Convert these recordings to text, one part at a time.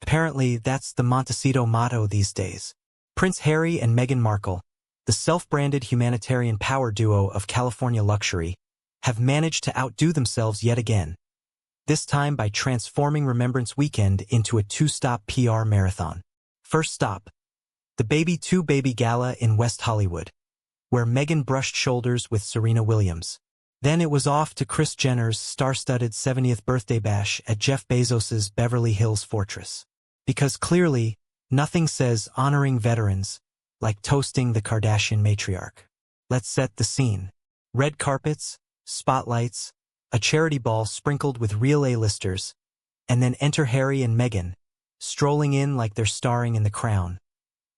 Apparently, that's the Montecito motto these days. Prince Harry and Meghan Markle, the self-branded humanitarian power duo of California luxury, have managed to outdo themselves yet again, this time by transforming Remembrance Weekend into a two-stop PR marathon. First stop, the Baby Gala in West Hollywood, where Meghan brushed shoulders with Serena Williams. Then it was off to Kris Jenner's star-studded 70th birthday bash at Jeff Bezos's Beverly Hills fortress. Because clearly, nothing says honoring veterans like toasting the Kardashian matriarch. Let's set the scene. Red carpets, spotlights, a charity ball sprinkled with real A-listers, and then enter Harry and Meghan, strolling in like they're starring in The Crown.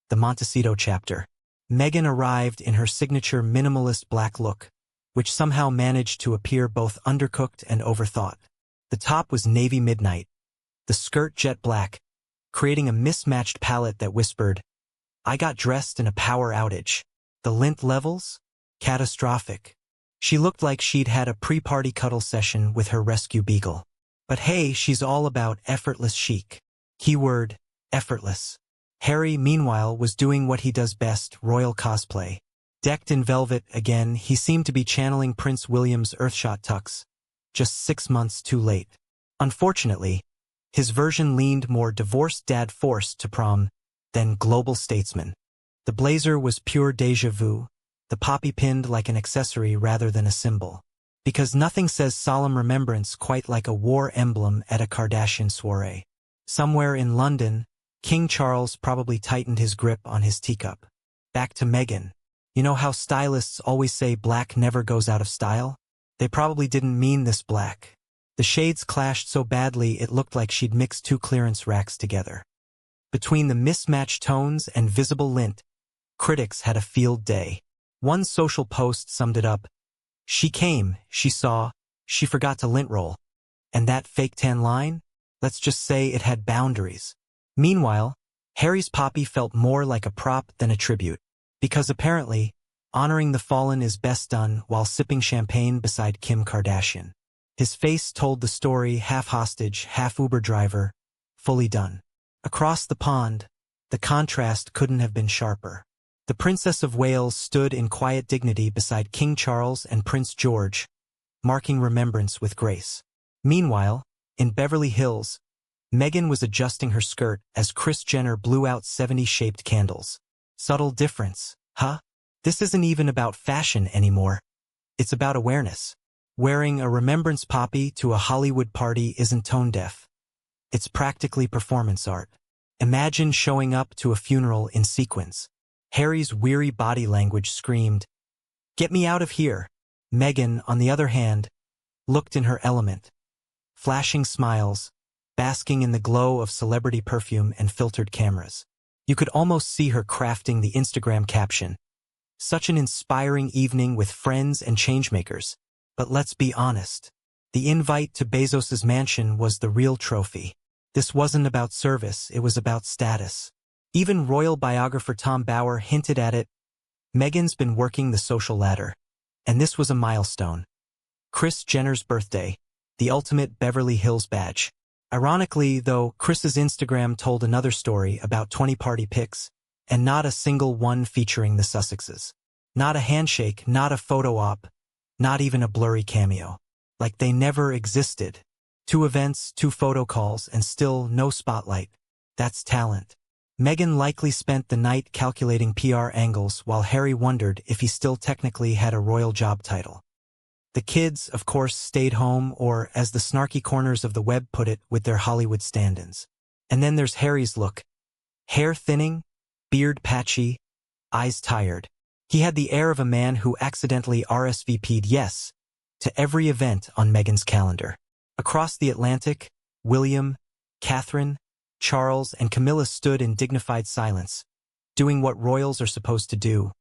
The Montecito chapter. Meghan arrived in her signature minimalist black look, which somehow managed to appear both undercooked and overthought. The top was navy midnight, the skirt jet black, creating a mismatched palette that whispered, "I got dressed in a power outage." The lint levels? Catastrophic. She looked like she'd had a pre-party cuddle session with her rescue beagle. But hey, she's all about effortless chic. Keyword, effortless. Harry, meanwhile, was doing what he does best, royal cosplay. Decked in velvet again, he seemed to be channeling Prince William's Earthshot tux, just 6 months too late. Unfortunately, his version leaned more divorced dad forced to prom than global statesman. The blazer was pure déjà vu, the poppy pinned like an accessory rather than a symbol. Because nothing says solemn remembrance quite like a war emblem at a Kardashian soiree. Somewhere in London, King Charles probably tightened his grip on his teacup. Back to Meghan. You know how stylists always say black never goes out of style? They probably didn't mean this black. The shades clashed so badly it looked like she'd mixed 2 clearance racks together. Between the mismatched tones and visible lint, critics had a field day. One social post summed it up. She came, she saw, she forgot to lint roll. And that fake tan line? Let's just say it had boundaries. Meanwhile, Harry's poppy felt more like a prop than a tribute. Because apparently, honoring the fallen is best done while sipping champagne beside Kim Kardashian. His face told the story, half hostage, half Uber driver, fully done. Across the pond, the contrast couldn't have been sharper. The Princess of Wales stood in quiet dignity beside King Charles and Prince George, marking remembrance with grace. Meanwhile, in Beverly Hills, Meghan was adjusting her skirt as Kris Jenner blew out 70-shaped candles. Subtle difference, huh? This isn't even about fashion anymore. It's about awareness. Wearing a remembrance poppy to a Hollywood party isn't tone-deaf. It's practically performance art. Imagine showing up to a funeral in sequins. Harry's weary body language screamed, "Get me out of here." Meghan, on the other hand, looked in her element. Flashing smiles, basking in the glow of celebrity perfume and filtered cameras. You could almost see her crafting the Instagram caption. Such an inspiring evening with friends and changemakers. But let's be honest. The invite to Bezos's mansion was the real trophy. This wasn't about service, it was about status. Even royal biographer Tom Bower hinted at it. Meghan's been working the social ladder. And this was a milestone. Kris Jenner's birthday, the ultimate Beverly Hills badge. Ironically, though, Kris's Instagram told another story about 20 party pics, and not a single one featuring the Sussexes. Not a handshake, not a photo op, not even a blurry cameo. Like they never existed. 2 events, 2 photo calls, and still no spotlight. That's talent. Meghan likely spent the night calculating PR angles while Harry wondered if he still technically had a royal job title. The kids, of course, stayed home or, as the snarky corners of the web put it, with their Hollywood stand-ins. And then there's Harry's look. Hair thinning, beard patchy, eyes tired. He had the air of a man who accidentally RSVP'd yes to every event on Meghan's calendar. Across the Atlantic, William, Catherine, Charles, and Camilla stood in dignified silence, doing what royals are supposed to do.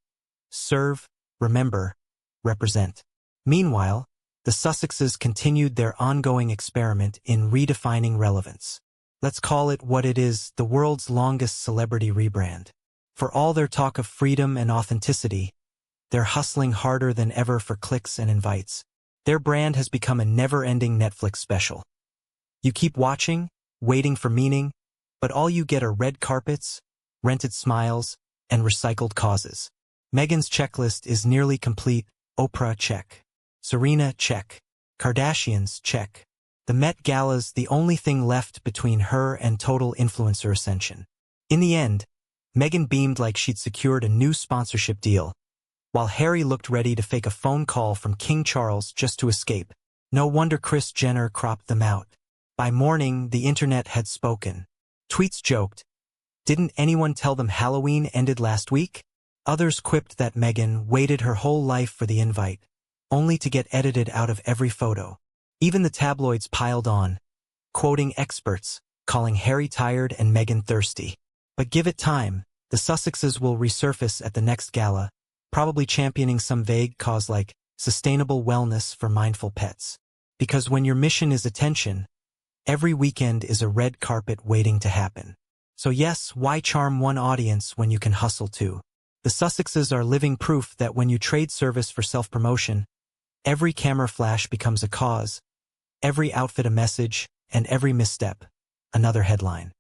Serve, remember, represent. Meanwhile, the Sussexes continued their ongoing experiment in redefining relevance. Let's call it what it is, the world's longest celebrity rebrand. For all their talk of freedom and authenticity, they're hustling harder than ever for clicks and invites. Their brand has become a never-ending Netflix special. You keep watching, waiting for meaning, but all you get are red carpets, rented smiles, and recycled causes. Meghan's checklist is nearly complete. Oprah, check. Serena, check. Kardashians, check. The Met Gala's the only thing left between her and total influencer ascension. In the end, Meghan beamed like she'd secured a new sponsorship deal, while Harry looked ready to fake a phone call from King Charles just to escape. No wonder Kris Jenner cropped them out. By morning, the internet had spoken. Tweets joked, "Didn't anyone tell them Halloween ended last week?" Others quipped that Meghan waited her whole life for the invite, only to get edited out of every photo. Even the tabloids piled on, quoting experts, calling Harry tired and Meghan thirsty. But give it time, the Sussexes will resurface at the next gala, probably championing some vague cause like sustainable wellness for mindful pets. Because when your mission is attention, every weekend is a red carpet waiting to happen. So yes, why charm one audience when you can hustle two? The Sussexes are living proof that when you trade service for self-promotion, every camera flash becomes a cause, every outfit a message, and every misstep, another headline.